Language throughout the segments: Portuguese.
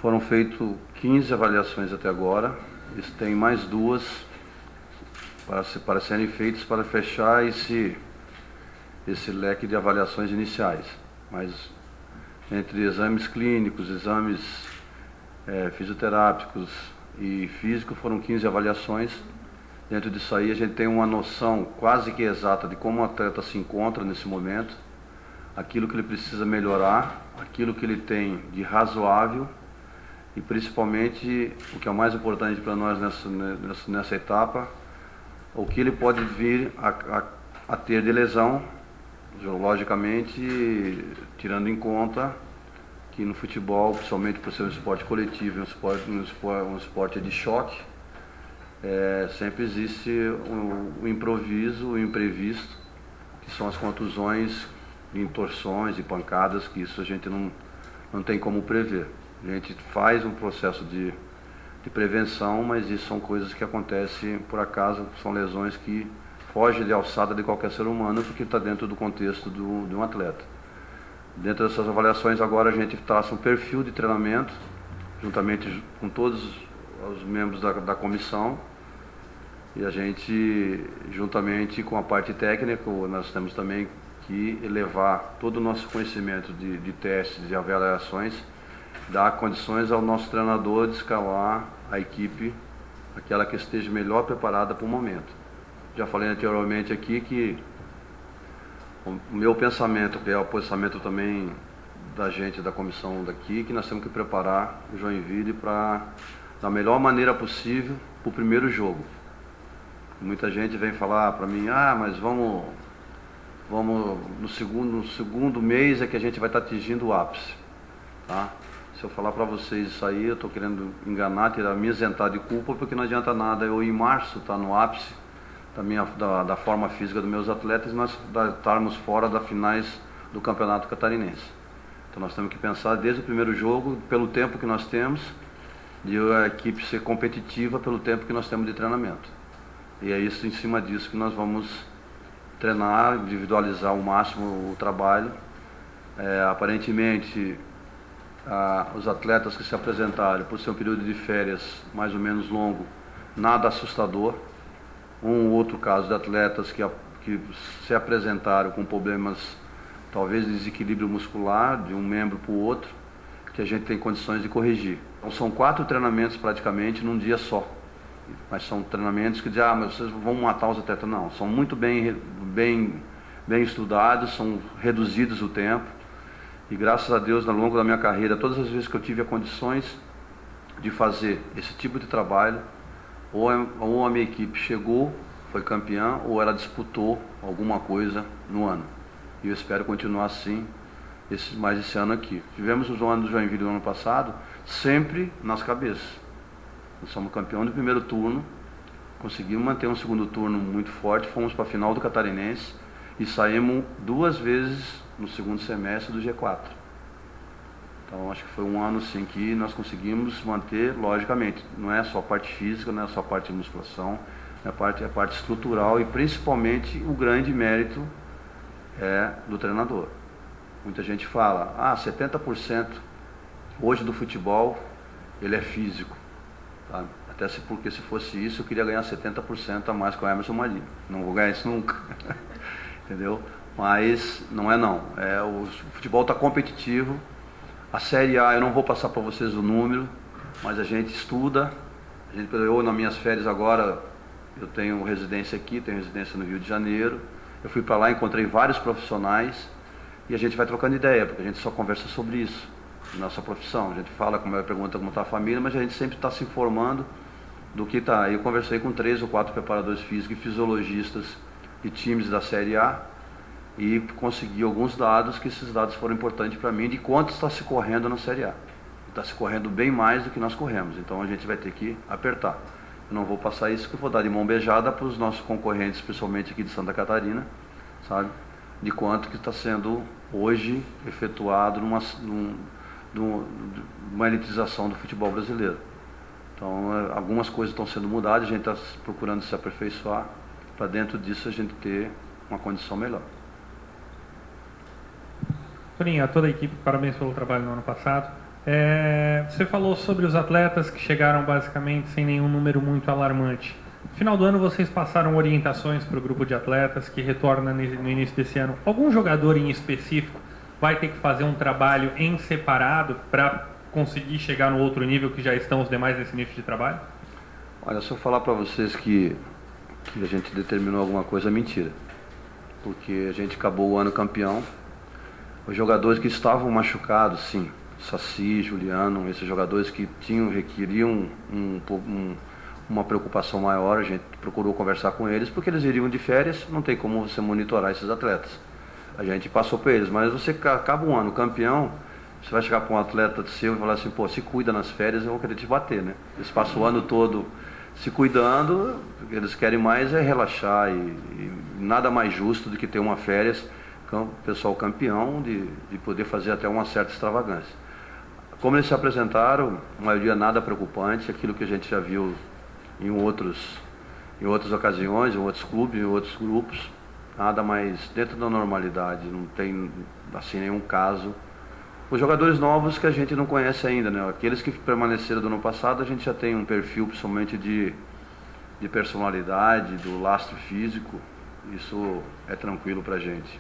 Foram feitas 15 avaliações até agora. Tem mais duas para serem feitas para fechar esse leque de avaliações iniciais. Mas entre exames clínicos, exames fisioterápicos e físicos, foram 15 avaliações. Dentro disso aí a gente tem uma noção quase que exata de como o atleta se encontra nesse momento, aquilo que ele precisa melhorar, aquilo que ele tem de razoável e principalmente o que é o mais importante para nós nessa etapa, o que ele pode vir a ter de lesão, logicamente tirando em conta que no futebol, principalmente por ser um esporte coletivo, um esporte de choque, sempre existe o improviso, o imprevisto, que são as contusões, entorções e pancadas, que isso a gente não tem como prever. A gente faz um processo de prevenção, mas isso são coisas que acontecem por acaso, são lesões que fogem de alçada de qualquer ser humano, porque está dentro do contexto de um atleta. Dentro dessas avaliações agora a gente traça um perfil de treinamento, juntamente com todos os membros da comissão, e a gente, juntamente com a parte técnica, nós temos também que elevar todo o nosso conhecimento de testes e avaliações, dar condições ao nosso treinador de escalar a equipe, aquela que esteja melhor preparada para o momento. Já falei anteriormente aqui que o meu pensamento, que é o pensamento também da gente, da comissão daqui, que nós temos que preparar o Joinville para, da melhor maneira possível, para o primeiro jogo. Muita gente vem falar para mim, mas vamos no segundo mês é que a gente vai estar atingindo o ápice. Tá? Se eu falar para vocês isso aí, eu estou querendo enganar, me isentar de culpa, porque não adianta nada eu em março estar no ápice da forma física dos meus atletas e nós estarmos fora das finais do Campeonato Catarinense. Então nós temos que pensar desde o primeiro jogo, pelo tempo que nós temos, de a equipe ser competitiva pelo tempo que nós temos de treinamento. E é isso, em cima disso, que nós vamos treinar, individualizar ao máximo o trabalho. Aparentemente, os atletas que se apresentaram, por ser um período de férias mais ou menos longo, nada assustador. Um ou outro caso de atletas que se apresentaram com problemas, talvez de desequilíbrio muscular, de um membro para o outro, que a gente tem condições de corrigir. Então, são 4 treinamentos praticamente num dia só. Mas são treinamentos que dizem, mas vocês vão matar os atletas. Não, são muito bem estudados, são reduzidos o tempo. E graças a Deus, ao longo da minha carreira, todas as vezes que eu tive condições de fazer esse tipo de trabalho, ou a minha equipe chegou, foi campeã, ou ela disputou alguma coisa no ano. E eu espero continuar assim, mais esse ano aqui. Tivemos o ano do Joinville no ano passado, sempre nas cabeças. Nós somos campeão do primeiro turno, conseguimos manter um segundo turno muito forte, fomos para a final do Catarinense e saímos 2 vezes no segundo semestre do G4. Então acho que foi um ano assim que nós conseguimos manter, logicamente, não é só a parte física, não é só a parte de musculação, é a parte estrutural e principalmente o grande mérito do treinador. Muita gente fala, 70% hoje do futebol ele é físico. Tá? Até porque se fosse isso eu queria ganhar 70% a mais com o Emerson Marinho. Não vou ganhar isso nunca. Entendeu? Mas não é não. O futebol está competitivo. A Série A, eu não vou passar para vocês o número, mas a gente estuda. Eu, nas minhas férias agora, eu tenho residência aqui, tenho residência no Rio de Janeiro. Eu fui para lá, encontrei vários profissionais e a gente vai trocando ideia, porque a gente só conversa sobre isso, nossa profissão. A gente fala, pergunta como está a família, mas a gente sempre está se informando do que está. Eu conversei com 3 ou 4 preparadores físicos e fisiologistas de times da Série A, e consegui alguns dados, que esses dados foram importantes para mim, de quanto está se correndo na Série A. Está se correndo bem mais do que nós corremos, então a gente vai ter que apertar. Eu não vou passar isso, que eu vou dar de mão beijada para os nossos concorrentes, principalmente aqui de Santa Catarina, sabe? De quanto que está sendo hoje efetuado numa elitização do futebol brasileiro. Então algumas coisas estão sendo mudadas, a gente está procurando se aperfeiçoar, para dentro disso a gente ter uma condição melhor. Toninho, a toda a equipe, parabéns pelo trabalho no ano passado. Você falou sobre os atletas que chegaram basicamente sem nenhum número muito alarmante. No final do ano vocês passaram orientações para o grupo de atletas que retorna no início desse ano. Algum jogador em específico vai ter que fazer um trabalho em separado para conseguir chegar no outro nível que já estão os demais nesse nível de trabalho? Olha, se eu falar para vocês que a gente determinou alguma coisa, é mentira. Porque a gente acabou o ano campeão. Os jogadores que estavam machucados, sim, Saci, Juliano, esses jogadores que requeriam uma preocupação maior, a gente procurou conversar com eles, porque eles iriam de férias, não tem como você monitorar esses atletas. A gente passou para eles, mas você acaba um ano campeão, você vai chegar para um atleta seu e falar assim, pô, se cuida nas férias, vão querer te bater, né? Eles passam o ano todo se cuidando, o que eles querem mais é relaxar e nada mais justo do que ter uma férias, pessoal campeão, de poder fazer até uma certa extravagância. Como eles se apresentaram, a maioria nada preocupante, aquilo que a gente já viu em outras ocasiões, em outros clubes, em outros grupos, nada mais dentro da normalidade, não tem assim nenhum caso. Os jogadores novos que a gente não conhece ainda, né? Aqueles que permaneceram do ano passado, a gente já tem um perfil principalmente de personalidade, do lastro físico, isso é tranquilo pra gente.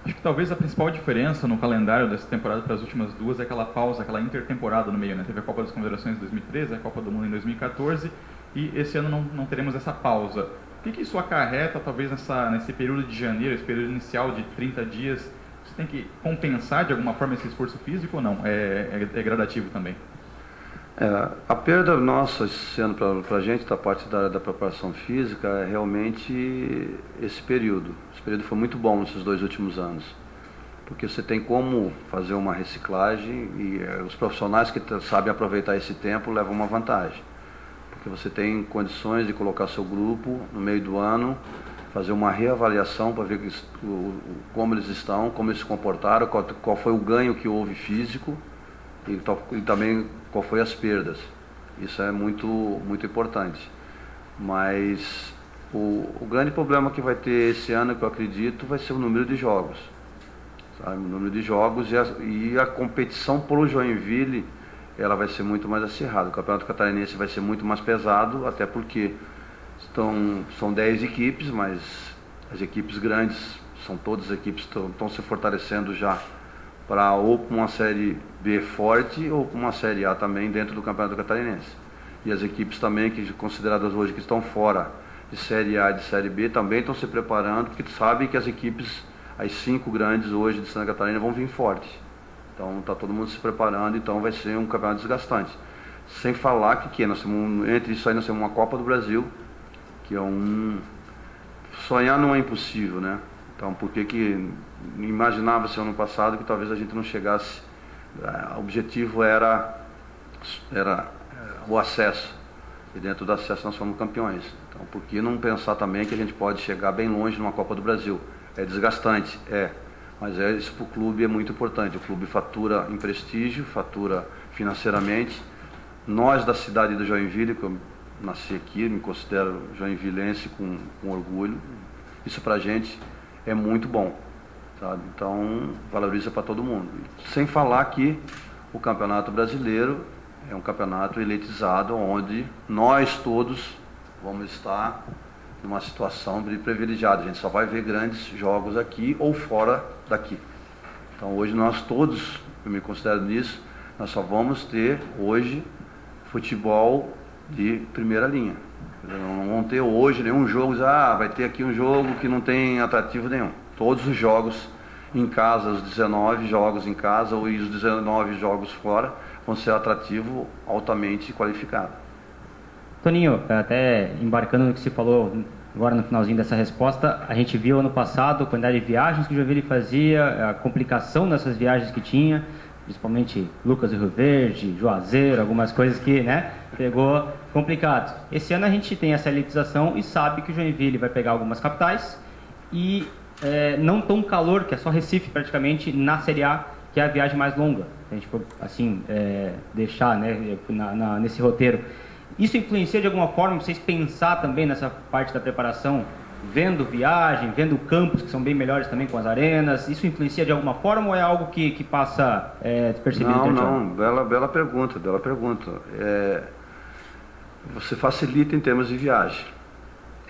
Acho que talvez a principal diferença no calendário dessa temporada para as últimas duas é aquela pausa, aquela intertemporada no meio, né? Teve a Copa das Confederações em 2013, a Copa do Mundo em 2014 e esse ano não teremos essa pausa. O que isso acarreta, talvez, nesse período de janeiro, esse período inicial de 30 dias? Você tem que compensar de alguma forma esse esforço físico ou não? É gradativo também? A perda nossa esse ano para a gente, da parte da preparação física, é realmente esse período. Esse período foi muito bom nesses 2 últimos anos, porque você tem como fazer uma reciclagem e os profissionais que sabem aproveitar esse tempo levam uma vantagem, porque você tem condições de colocar seu grupo no meio do ano, fazer uma reavaliação para ver como eles estão, como eles se comportaram, qual foi o ganho que houve físico e também qual foi as perdas. Isso é muito, muito importante. Mas o grande problema que vai ter esse ano, que eu acredito, vai ser o número de jogos. Sabe? O número de jogos e a competição pelo Joinville, ela vai ser muito mais acirrada. O Campeonato Catarinense vai ser muito mais pesado, até porque são 10 equipes, mas as equipes grandes, são todas as equipes que estão se fortalecendo já para ou uma Série B forte ou uma Série A também dentro do Campeonato Catarinense. E as equipes também, que consideradas hoje que estão fora de Série A e de Série B, também estão se preparando, porque sabem que as equipes, as 5 grandes hoje de Santa Catarina, vão vir fortes. Então está todo mundo se preparando, então vai ser um campeonato desgastante. Sem falar que nós temos, entre isso aí nós temos uma Copa do Brasil, que é sonhar não é impossível, né? Então, por que imaginava-se ano passado que talvez a gente não chegasse? O objetivo era o acesso, e dentro do acesso nós fomos campeões. Então, por que não pensar também que a gente pode chegar bem longe numa Copa do Brasil? É desgastante, mas isso para o clube é muito importante. O clube fatura em prestígio, fatura financeiramente. Nós da cidade do Joinville, que eu nasci aqui, me considero joinvilense com orgulho, isso para a gente é muito bom, sabe? Então valoriza para todo mundo. Sem falar que o Campeonato Brasileiro é um campeonato elitizado, onde nós todos vamos estar numa situação de privilegiada. A gente só vai ver grandes jogos aqui ou fora daqui. Então hoje nós todos, eu me considero nisso, nós só vamos ter hoje futebol de primeira linha. Não vão ter hoje nenhum jogo, vai ter aqui um jogo que não tem atrativo nenhum. Todos os jogos em casa, os 19 jogos em casa ou os 19 jogos fora, vão ser atrativo altamente qualificado. Toninho, até embarcando no que você falou agora no finalzinho dessa resposta, a gente viu ano passado a quantidade de viagens que o Joinville fazia, a complicação dessas viagens que tinha, principalmente Lucas do Rio Verde, Juazeiro, algumas coisas que, pegou complicado. Esse ano a gente tem essa elitização e sabe que o Joinville vai pegar algumas capitais e não tão calor, que é só Recife praticamente, na Série A, que é a viagem mais longa. A gente for, assim, deixar nesse roteiro. Isso influencia de alguma forma vocês pensar também nessa parte da preparação vendo viagem, vendo campos que são bem melhores também com as arenas? Isso influencia de alguma forma ou é algo que passa despercebido? Não, bela pergunta. Você facilita em termos de viagem,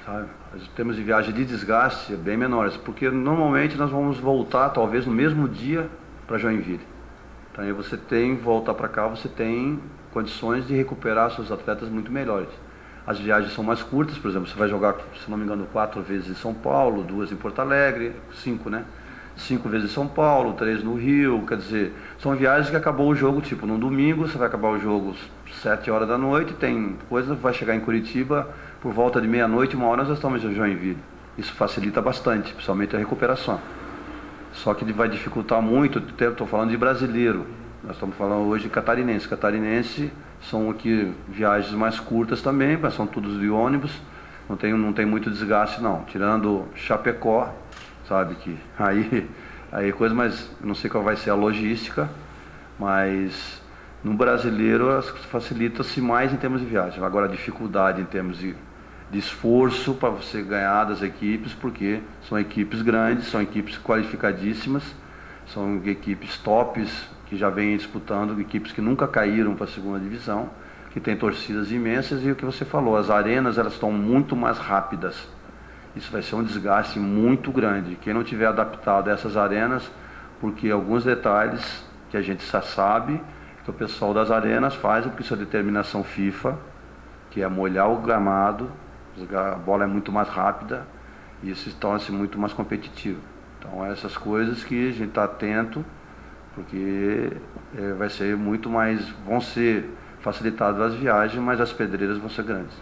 sabe? Os termos de viagem de desgaste é bem menores, porque normalmente nós vamos voltar talvez no mesmo dia para Joinville. Então aí você voltar para cá, você tem condições de recuperar seus atletas muito melhores. As viagens são mais curtas, por exemplo, você vai jogar, se não me engano, 4 vezes em São Paulo, 2 em Porto Alegre, 5, né? 5 vezes em São Paulo, 3 no Rio, quer dizer, são viagens que acabou o jogo, tipo, no domingo, você vai acabar o jogo 7 horas da noite, tem coisa, vai chegar em Curitiba por volta de meia-noite, 1 hora nós já estamos em Joinville. Isso facilita bastante, principalmente a recuperação. Só que vai dificultar muito, estou falando de brasileiro, nós estamos falando hoje de catarinense. Catarinense são aqui viagens mais curtas também, mas são todos de ônibus, não tem muito desgaste não, tirando Chapecó, sabe, que aí é coisa, mas não sei qual vai ser a logística, mas no brasileiro facilita-se mais em termos de viagem. Agora a dificuldade em termos de esforço para você ganhar das equipes, porque são equipes grandes, são equipes qualificadíssimas, são equipes tops que já vêm disputando, equipes que nunca caíram para a segunda divisão, que tem torcidas imensas, e o que você falou, as arenas elas estão muito mais rápidas. Isso vai ser um desgaste muito grande. Quem não tiver adaptado a essas arenas, porque alguns detalhes que a gente já sabe, que o pessoal das arenas faz, porque isso é determinação FIFA, que é molhar o gramado, a bola é muito mais rápida, e isso torna-se muito mais competitivo. Então, essas coisas que a gente está atento, porque vai ser muito mais, vão ser facilitadas as viagens, mas as pedreiras vão ser grandes.